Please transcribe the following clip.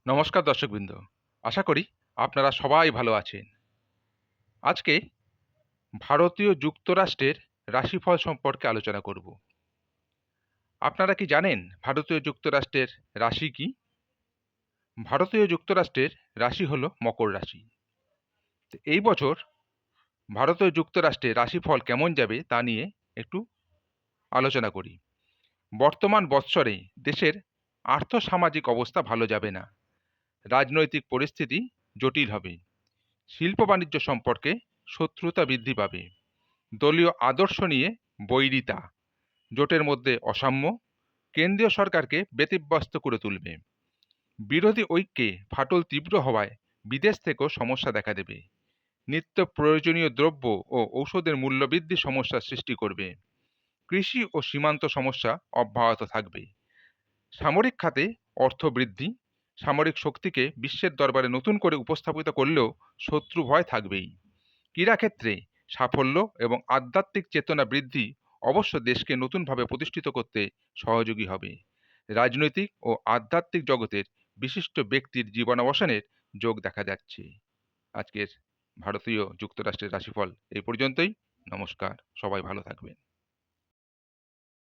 নমস্কার দর্শকবৃন্দ। আশা করি আপনারা সবাই ভালো আছেন। আজকে ভারতীয় যুক্তরাষ্ট্রের রাশিফল সম্পর্কে আলোচনা করব। আপনারা কি জানেন ভারতীয় যুক্তরাষ্ট্রের রাশি কি? ভারতীয় যুক্তরাষ্ট্রের রাশি হলো মকর রাশি। তো এই বছর ভারতীয় যুক্তরাষ্ট্রের রাশিফল কেমন যাবে তা নিয়ে একটু আলোচনা করি। বর্তমান বৎসরে দেশের আর্থসামাজিক অবস্থা ভালো যাবে না। রাজনৈতিক পরিস্থিতি জটিল হবে। শিল্প বাণিজ্য সম্পর্কে শত্রুতা বৃদ্ধি পাবে। দলীয় আদর্শ নিয়ে বৈরিতা, জোটের মধ্যে অসাম্য, কেন্দ্রীয় সরকারকে ব্যতিব্যস্ত করে তুলবে। বিরোধী ঐক্যে ফাটল তীব্র হওয়ায় বিদেশ থেকেও সমস্যা দেখা দেবে। নিত্য প্রয়োজনীয় দ্রব্য ও ঔষধের মূল্যবৃদ্ধি সমস্যার সৃষ্টি করবে। কৃষি ও সীমান্ত সমস্যা অব্যাহত থাকবে। সামরিক খাতে অর্থ বৃদ্ধি, সামরিক শক্তিকে বিশ্বের দরবারে নতুন করে উপস্থাপিত করলেও শত্রু ভয় থাকবেই। ক্রীড়াক্ষেত্রে সাফল্য এবং আধ্যাত্মিক চেতনা বৃদ্ধি অবশ্য দেশকে নতুনভাবে প্রতিষ্ঠিত করতে সহযোগী হবে। রাজনৈতিক ও আধ্যাত্মিক জগতের বিশিষ্ট ব্যক্তির জীবনাবসানের যোগ দেখা যাচ্ছে। আজকের ভারতীয় যুক্তরাষ্ট্রের রাশিফল এই পর্যন্তই। নমস্কার, সবাই ভালো থাকবেন।